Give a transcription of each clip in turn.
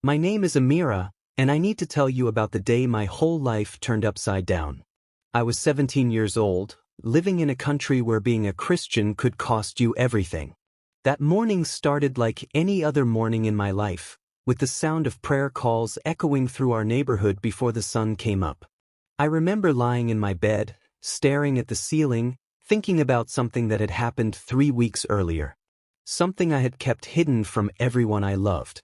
My name is Amira, and I need to tell you about the day my whole life turned upside down. I was 17 years old, living in a country where being a Christian could cost you everything. That morning started like any other morning in my life, with the sound of prayer calls echoing through our neighborhood before the sun came up. I remember lying in my bed, staring at the ceiling, thinking about something that had happened 3 weeks earlier. Something I had kept hidden from everyone I loved.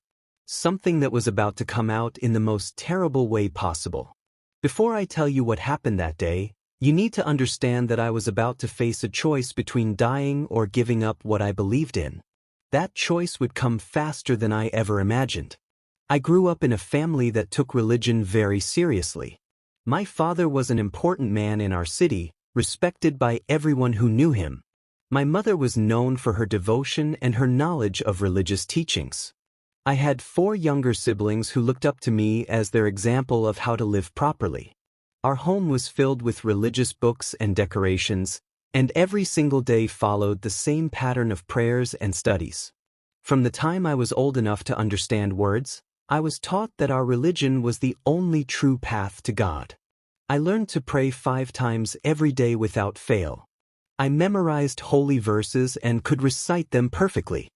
Something that was about to come out in the most terrible way possible. Before I tell you what happened that day, you need to understand that I was about to face a choice between dying or giving up what I believed in. That choice would come faster than I ever imagined. I grew up in a family that took religion very seriously. My father was an important man in our city, respected by everyone who knew him. My mother was known for her devotion and her knowledge of religious teachings. I had 4 younger siblings who looked up to me as their example of how to live properly. Our home was filled with religious books and decorations, and every single day followed the same pattern of prayers and studies. From the time I was old enough to understand words, I was taught that our religion was the only true path to God. I learned to pray 5 times every day without fail. I memorized holy verses and could recite them perfectly.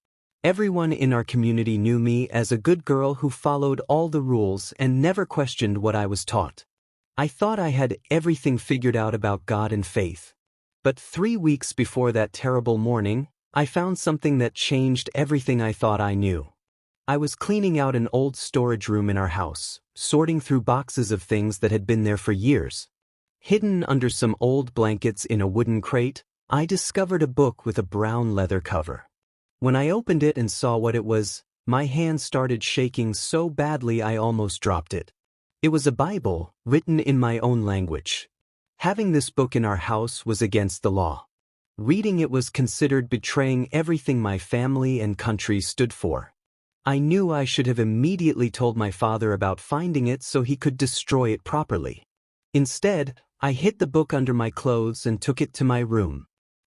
Everyone in our community knew me as a good girl who followed all the rules and never questioned what I was taught. I thought I had everything figured out about God and faith. But 3 weeks before that terrible morning, I found something that changed everything I thought I knew. I was cleaning out an old storage room in our house, sorting through boxes of things that had been there for years. Hidden under some old blankets in a wooden crate, I discovered a book with a brown leather cover. When I opened it and saw what it was, my hand started shaking so badly I almost dropped it. It was a Bible, written in my own language. Having this book in our house was against the law. Reading it was considered betraying everything my family and country stood for. I knew I should have immediately told my father about finding it so he could destroy it properly. Instead, I hid the book under my clothes and took it to my room.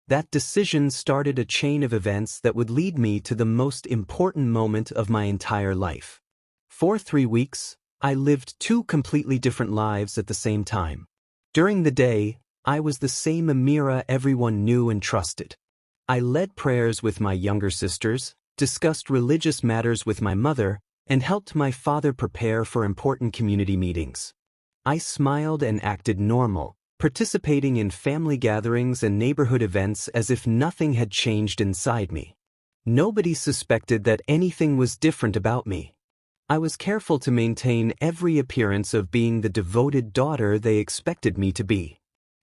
That decision started a chain of events that would lead me to the most important moment of my entire life. For 3 weeks, I lived 2 completely different lives at the same time. During the day, I was the same Amira everyone knew and trusted. I led prayers with my younger sisters, discussed religious matters with my mother, and helped my father prepare for important community meetings. I smiled and acted normal, participating in family gatherings and neighborhood events as if nothing had changed inside me. Nobody suspected that anything was different about me. I was careful to maintain every appearance of being the devoted daughter they expected me to be.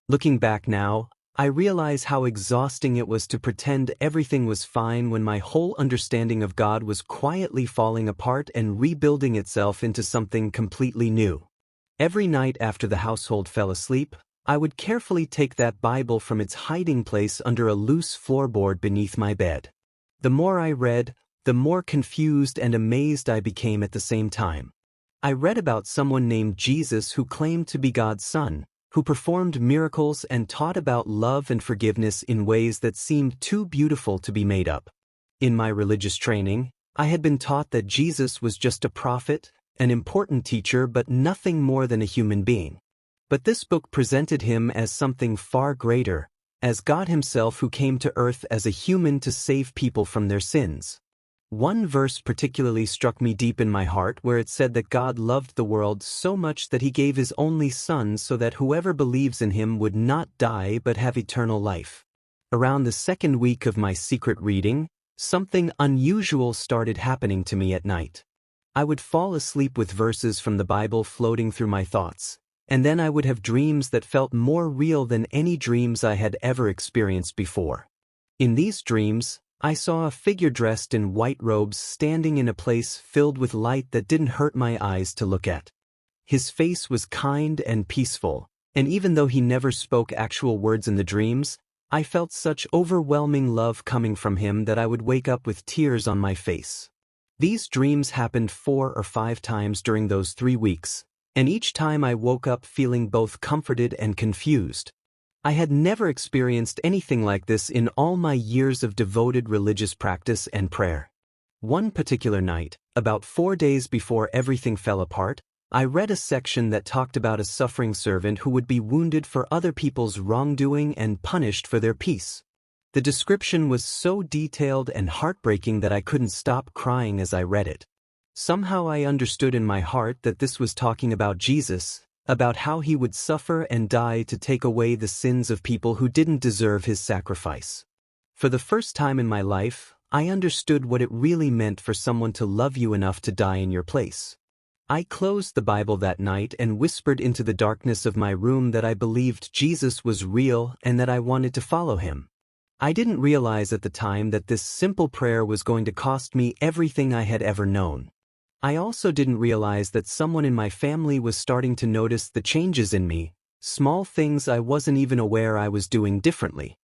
Looking back now, I realize how exhausting it was to pretend everything was fine when my whole understanding of God was quietly falling apart and rebuilding itself into something completely new. Every night after the household fell asleep, I would carefully take that Bible from its hiding place under a loose floorboard beneath my bed. The more I read, the more confused and amazed I became at the same time. I read about someone named Jesus who claimed to be God's son, who performed miracles and taught about love and forgiveness in ways that seemed too beautiful to be made up. In my religious training, I had been taught that Jesus was just a prophet, an important teacher, but nothing more than a human being. But this book presented him as something far greater, as God himself who came to earth as a human to save people from their sins. One verse particularly struck me deep in my heart where it said that God loved the world so much that he gave his only son so that whoever believes in him would not die but have eternal life. Around the 2nd week of my secret reading, something unusual started happening to me at night. I would fall asleep with verses from the Bible floating through my thoughts, and then I would have dreams that felt more real than any dreams I had ever experienced before. In these dreams, I saw a figure dressed in white robes standing in a place filled with light that didn't hurt my eyes to look at. His face was kind and peaceful, and even though he never spoke actual words in the dreams, I felt such overwhelming love coming from him that I would wake up with tears on my face. These dreams happened 4 or 5 times during those 3 weeks, and each time I woke up feeling both comforted and confused. I had never experienced anything like this in all my years of devoted religious practice and prayer. One particular night, about 4 days before everything fell apart, I read a section that talked about a suffering servant who would be wounded for other people's wrongdoing and punished for their peace. The description was so detailed and heartbreaking that I couldn't stop crying as I read it. Somehow I understood in my heart that this was talking about Jesus, about how he would suffer and die to take away the sins of people who didn't deserve his sacrifice. For the first time in my life, I understood what it really meant for someone to love you enough to die in your place. I closed the Bible that night and whispered into the darkness of my room that I believed Jesus was real and that I wanted to follow him. I didn't realize at the time that this simple prayer was going to cost me everything I had ever known. I also didn't realize that someone in my family was starting to notice the changes in me, small things I wasn't even aware I was doing differently.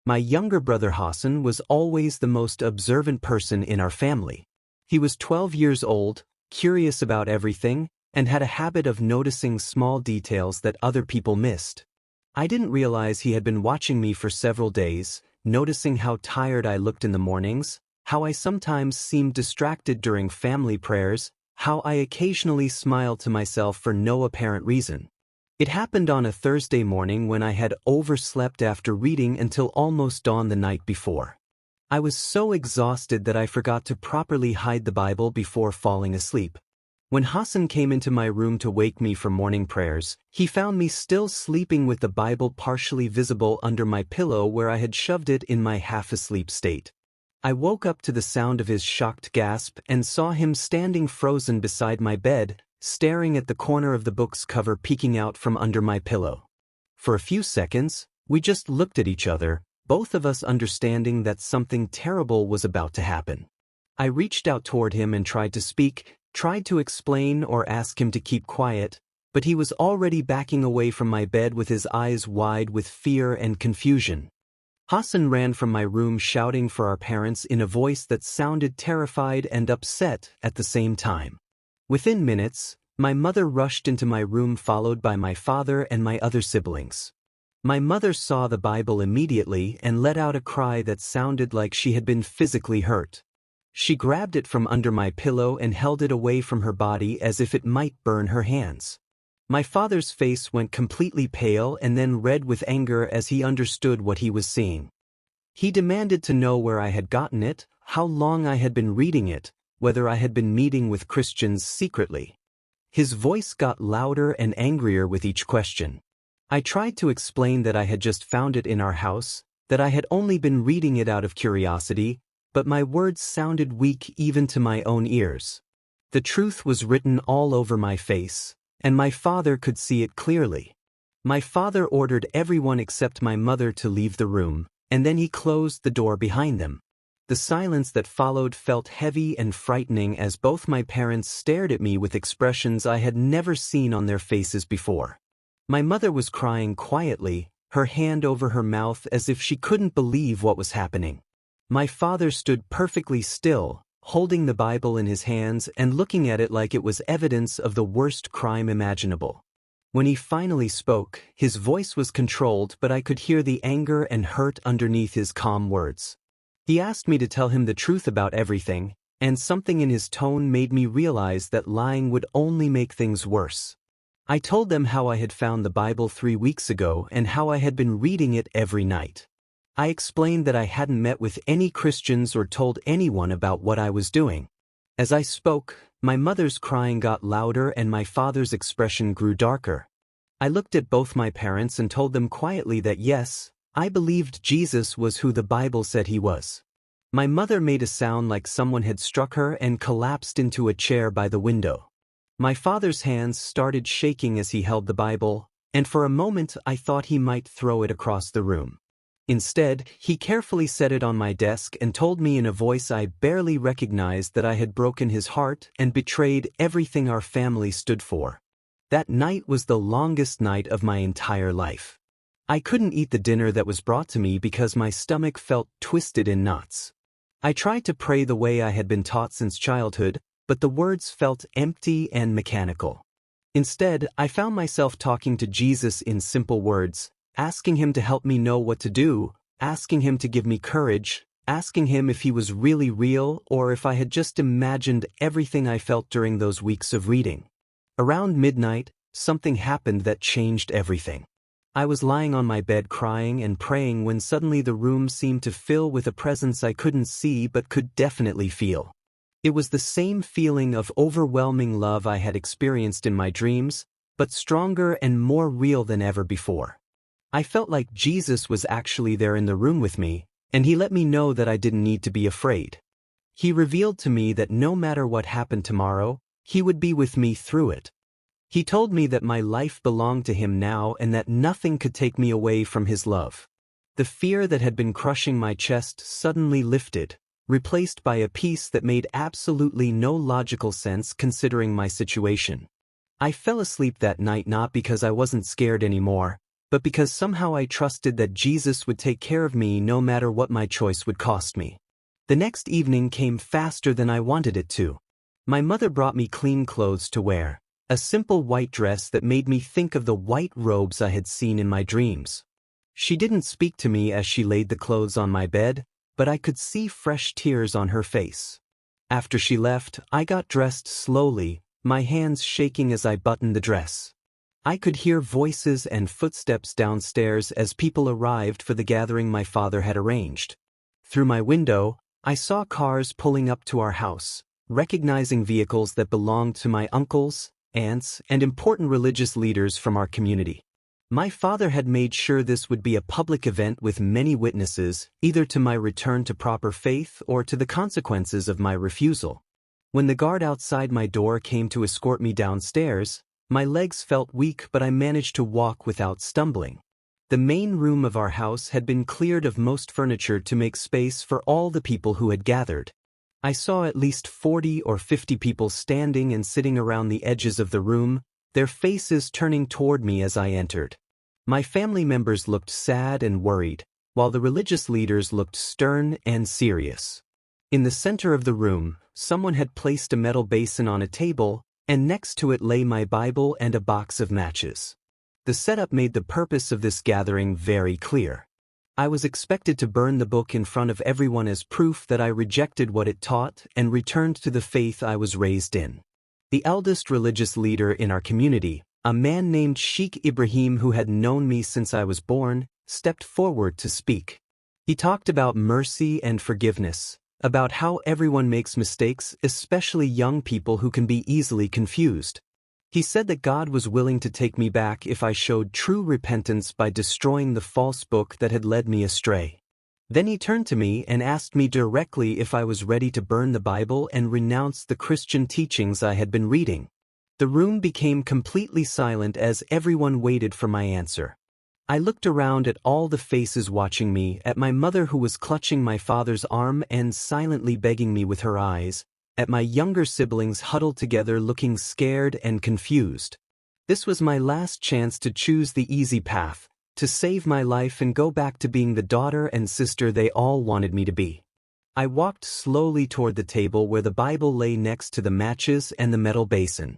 My younger brother Hassan was always the most observant person in our family. He was 12 years old, curious about everything, and had a habit of noticing small details that other people missed. I didn't realize he had been watching me for several days, noticing how tired I looked in the mornings, how I sometimes seemed distracted during family prayers, how I occasionally smiled to myself for no apparent reason. It happened on a Thursday morning when I had overslept after reading until almost dawn the night before. I was so exhausted that I forgot to properly hide the Bible before falling asleep. When Hassan came into my room to wake me for morning prayers, he found me still sleeping with the Bible partially visible under my pillow where I had shoved it in my half-asleep state. I woke up to the sound of his shocked gasp and saw him standing frozen beside my bed, staring at the corner of the book's cover peeking out from under my pillow. For a few seconds, we just looked at each other, both of us understanding that something terrible was about to happen. I reached out toward him and tried to speak, tried to explain or ask him to keep quiet, but he was already backing away from my bed with his eyes wide with fear and confusion. Hassan ran from my room shouting for our parents in a voice that sounded terrified and upset at the same time. Within minutes, my mother rushed into my room followed by my father and my other siblings. My mother saw the Bible immediately and let out a cry that sounded like she had been physically hurt. She grabbed it from under my pillow and held it away from her body as if it might burn her hands. My father's face went completely pale and then red with anger as he understood what he was seeing. He demanded to know where I had gotten it, how long I had been reading it, whether I had been meeting with Christians secretly. His voice got louder and angrier with each question. I tried to explain that I had just found it in our house, that I had only been reading it out of curiosity, but my words sounded weak even to my own ears. The truth was written all over my face, and my father could see it clearly. My father ordered everyone except my mother to leave the room, and then he closed the door behind them. The silence that followed felt heavy and frightening as both my parents stared at me with expressions I had never seen on their faces before. My mother was crying quietly, her hand over her mouth as if she couldn't believe what was happening. My father stood perfectly still, holding the Bible in his hands and looking at it like it was evidence of the worst crime imaginable. When he finally spoke, his voice was controlled, but I could hear the anger and hurt underneath his calm words. He asked me to tell him the truth about everything, and something in his tone made me realize that lying would only make things worse. I told them how I had found the Bible 3 weeks ago and how I had been reading it every night. I explained that I hadn't met with any Christians or told anyone about what I was doing. As I spoke, my mother's crying got louder and my father's expression grew darker. I looked at both my parents and told them quietly that yes, I believed Jesus was who the Bible said he was. My mother made a sound like someone had struck her and collapsed into a chair by the window. My father's hands started shaking as he held the Bible, and for a moment I thought he might throw it across the room. Instead, he carefully set it on my desk and told me in a voice I barely recognized that I had broken his heart and betrayed everything our family stood for. That night was the longest night of my entire life. I couldn't eat the dinner that was brought to me because my stomach felt twisted in knots. I tried to pray the way I had been taught since childhood, but the words felt empty and mechanical. Instead, I found myself talking to Jesus in simple words, asking him to help me know what to do, asking him to give me courage, asking him if he was really real or if I had just imagined everything I felt during those weeks of reading. Around midnight, something happened that changed everything. I was lying on my bed crying and praying when suddenly the room seemed to fill with a presence I couldn't see but could definitely feel. It was the same feeling of overwhelming love I had experienced in my dreams, but stronger and more real than ever before. I felt like Jesus was actually there in the room with me, and he let me know that I didn't need to be afraid. He revealed to me that no matter what happened tomorrow, he would be with me through it. He told me that my life belonged to him now and that nothing could take me away from his love. The fear that had been crushing my chest suddenly lifted, replaced by a peace that made absolutely no logical sense considering my situation. I fell asleep that night not because I wasn't scared anymore, but because somehow I trusted that Jesus would take care of me no matter what my choice would cost me. The next evening came faster than I wanted it to. My mother brought me clean clothes to wear, a simple white dress that made me think of the white robes I had seen in my dreams. She didn't speak to me as she laid the clothes on my bed, but I could see fresh tears on her face. After she left, I got dressed slowly, my hands shaking as I buttoned the dress. I could hear voices and footsteps downstairs as people arrived for the gathering my father had arranged. Through my window, I saw cars pulling up to our house, recognizing vehicles that belonged to my uncles, aunts, and important religious leaders from our community. My father had made sure this would be a public event with many witnesses, either to my return to proper faith or to the consequences of my refusal. When the guard outside my door came to escort me downstairs, my legs felt weak but I managed to walk without stumbling. The main room of our house had been cleared of most furniture to make space for all the people who had gathered. I saw at least 40 or 50 people standing and sitting around the edges of the room, their faces turning toward me as I entered. My family members looked sad and worried, while the religious leaders looked stern and serious. In the center of the room, someone had placed a metal basin on a table, and next to it lay my Bible and a box of matches. The setup made the purpose of this gathering very clear. I was expected to burn the book in front of everyone as proof that I rejected what it taught and returned to the faith I was raised in. The eldest religious leader in our community, a man named Sheikh Ibrahim who had known me since I was born, stepped forward to speak. He talked about mercy and forgiveness, about how everyone makes mistakes, especially young people who can be easily confused. He said that God was willing to take me back if I showed true repentance by destroying the false book that had led me astray. Then he turned to me and asked me directly if I was ready to burn the Bible and renounce the Christian teachings I had been reading. The room became completely silent as everyone waited for my answer. I looked around at all the faces watching me, at my mother who was clutching my father's arm and silently begging me with her eyes, at my younger siblings huddled together looking scared and confused. This was my last chance to choose the easy path, to save my life and go back to being the daughter and sister they all wanted me to be. I walked slowly toward the table where the Bible lay next to the matches and the metal basin.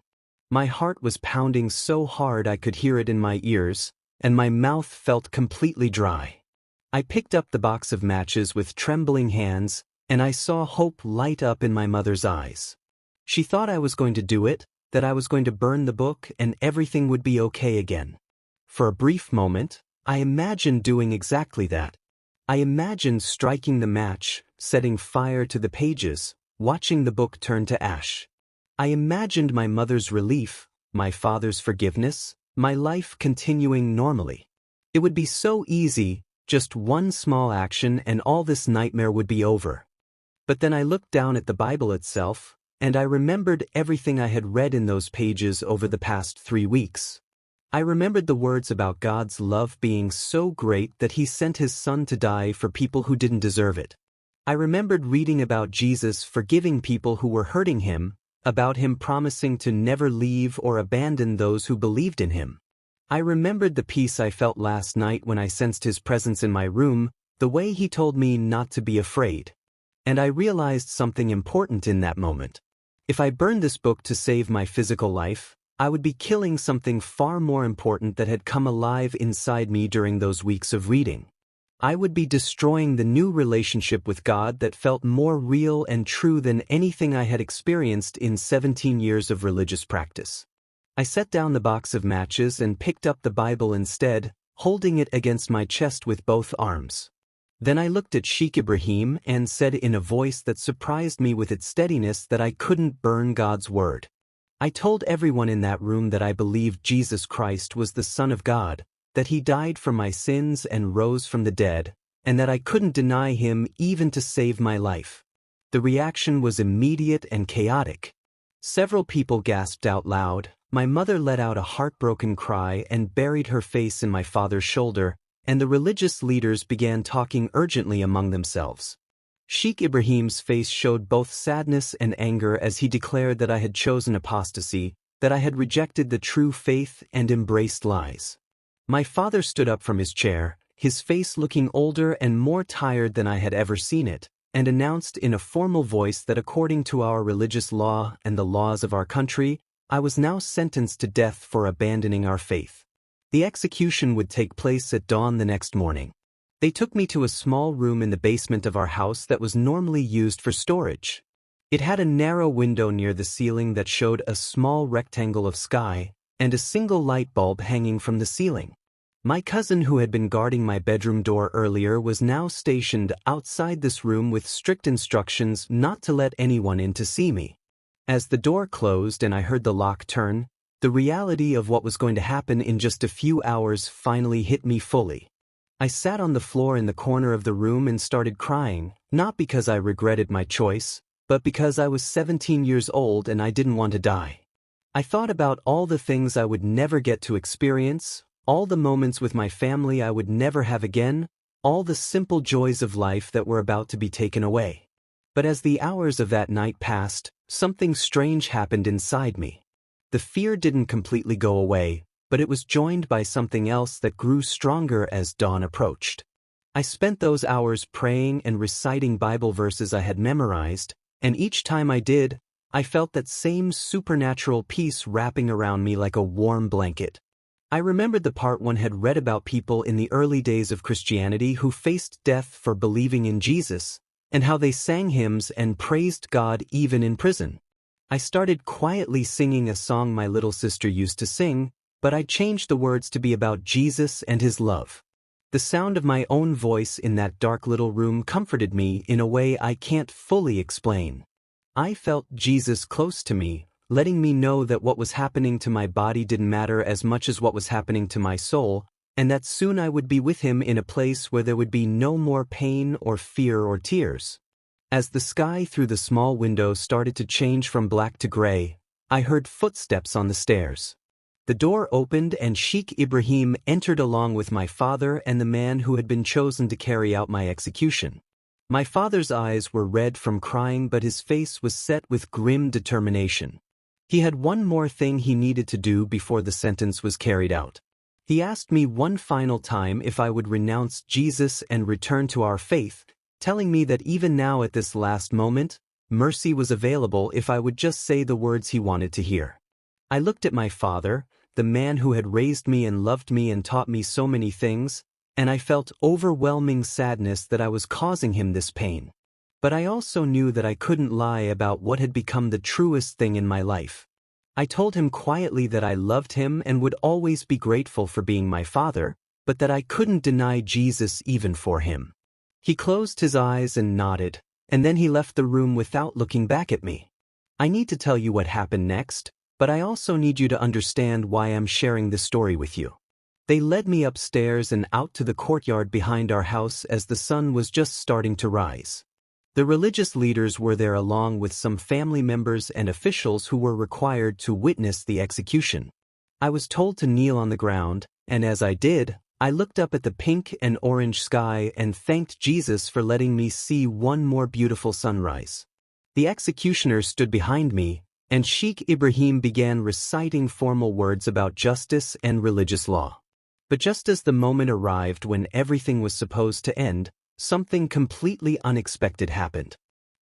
My heart was pounding so hard I could hear it in my ears, and my mouth felt completely dry. I picked up the box of matches with trembling hands, and I saw hope light up in my mother's eyes. She thought I was going to do it, that I was going to burn the book and everything would be okay again. For a brief moment, I imagined doing exactly that. I imagined striking the match, setting fire to the pages, watching the book turn to ash. I imagined my mother's relief, my father's forgiveness, my life continuing normally. It would be so easy, just one small action and all this nightmare would be over. But then I looked down at the Bible itself, and I remembered everything I had read in those pages over the past 3 weeks. I remembered the words about God's love being so great that He sent His Son to die for people who didn't deserve it. I remembered reading about Jesus forgiving people who were hurting Him, about Him promising to never leave or abandon those who believed in Him. I remembered the peace I felt last night when I sensed His presence in my room, the way He told me not to be afraid. And I realized something important in that moment. If I burned this book to save my physical life, I would be killing something far more important that had come alive inside me during those weeks of reading. I would be destroying the new relationship with God that felt more real and true than anything I had experienced in 17 years of religious practice. I set down the box of matches and picked up the Bible instead, holding it against my chest with both arms. Then I looked at Sheikh Ibrahim and said in a voice that surprised me with its steadiness that I couldn't burn God's word. I told everyone in that room that I believed Jesus Christ was the Son of God, that he died for my sins and rose from the dead, and that I couldn't deny him even to save my life. The reaction was immediate and chaotic. Several people gasped out loud, my mother let out a heartbroken cry and buried her face in my father's shoulder, and the religious leaders began talking urgently among themselves. Sheikh Ibrahim's face showed both sadness and anger as he declared that I had chosen apostasy, that I had rejected the true faith and embraced lies. My father stood up from his chair, his face looking older and more tired than I had ever seen it, and announced in a formal voice that according to our religious law and the laws of our country, I was now sentenced to death for abandoning our faith. The execution would take place at dawn the next morning. They took me to a small room in the basement of our house that was normally used for storage. It had a narrow window near the ceiling that showed a small rectangle of sky, and a single light bulb hanging from the ceiling. My cousin who had been guarding my bedroom door earlier was now stationed outside this room with strict instructions not to let anyone in to see me. As the door closed and I heard the lock turn, the reality of what was going to happen in just a few hours finally hit me fully. I sat on the floor in the corner of the room and started crying, not because I regretted my choice, but because I was 17 years old and I didn't want to die. I thought about all the things I would never get to experience, all the moments with my family I would never have again, all the simple joys of life that were about to be taken away. But as the hours of that night passed, something strange happened inside me. The fear didn't completely go away, but it was joined by something else that grew stronger as dawn approached. I spent those hours praying and reciting Bible verses I had memorized, and each time I did, I felt that same supernatural peace wrapping around me like a warm blanket. I remembered the part one had read about people in the early days of Christianity who faced death for believing in Jesus, and how they sang hymns and praised God even in prison. I started quietly singing a song my little sister used to sing, but I changed the words to be about Jesus and his love. The sound of my own voice in that dark little room comforted me in a way I can't fully explain. I felt Jesus close to me, letting me know that what was happening to my body didn't matter as much as what was happening to my soul, and that soon I would be with him in a place where there would be no more pain or fear or tears. As the sky through the small window started to change from black to gray, I heard footsteps on the stairs. The door opened and Sheikh Ibrahim entered along with my father and the man who had been chosen to carry out my execution. My father's eyes were red from crying, but his face was set with grim determination. He had one more thing he needed to do before the sentence was carried out. He asked me one final time if I would renounce Jesus and return to our faith, telling me that even now at this last moment, mercy was available if I would just say the words he wanted to hear. I looked at my father, the man who had raised me and loved me and taught me so many things, and I felt overwhelming sadness that I was causing him this pain. But I also knew that I couldn't lie about what had become the truest thing in my life. I told him quietly that I loved him and would always be grateful for being my father, but that I couldn't deny Jesus even for him. He closed his eyes and nodded, and then he left the room without looking back at me. I need to tell you what happened next, but I also need you to understand why I'm sharing this story with you. They led me upstairs and out to the courtyard behind our house as the sun was just starting to rise. The religious leaders were there along with some family members and officials who were required to witness the execution. I was told to kneel on the ground, and as I did, I looked up at the pink and orange sky and thanked Jesus for letting me see one more beautiful sunrise. The executioner stood behind me, and Sheikh Ibrahim began reciting formal words about justice and religious law. But just as the moment arrived when everything was supposed to end, something completely unexpected happened.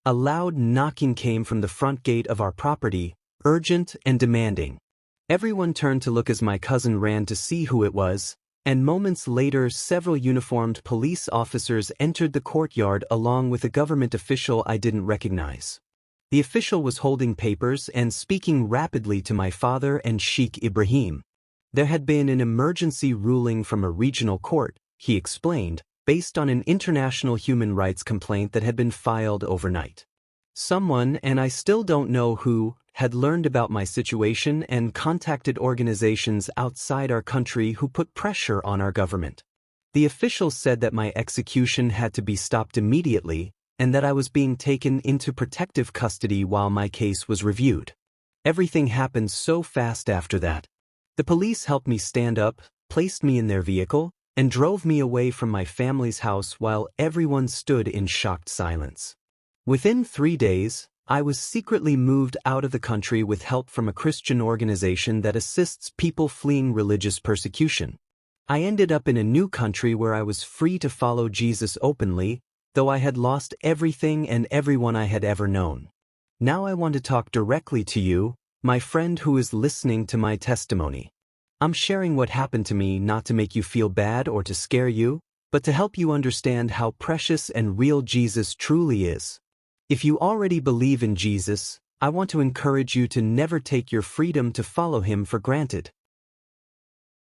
A loud knocking came from the front gate of our property, urgent and demanding. Everyone turned to look as my cousin ran to see who it was, And moments later several uniformed police officers entered the courtyard along with a government official I didn't recognize. The official was holding papers and speaking rapidly to my father and Sheikh Ibrahim. There had been an emergency ruling from a regional court, he explained, based on an international human rights complaint that had been filed overnight. Someone, and I still don't know who, had learned about my situation and contacted organizations outside our country who put pressure on our government. The official said that my execution had to be stopped immediately and that I was being taken into protective custody while my case was reviewed. Everything happened so fast after that. The police helped me stand up, placed me in their vehicle, and drove me away from my family's house while everyone stood in shocked silence. Within 3 days, I was secretly moved out of the country with help from a Christian organization that assists people fleeing religious persecution. I ended up in a new country where I was free to follow Jesus openly, though I had lost everything and everyone I had ever known. Now I want to talk directly to you, my friend who is listening to my testimony. I'm sharing what happened to me not to make you feel bad or to scare you, but to help you understand how precious and real Jesus truly is. If you already believe in Jesus, I want to encourage you to never take your freedom to follow him for granted.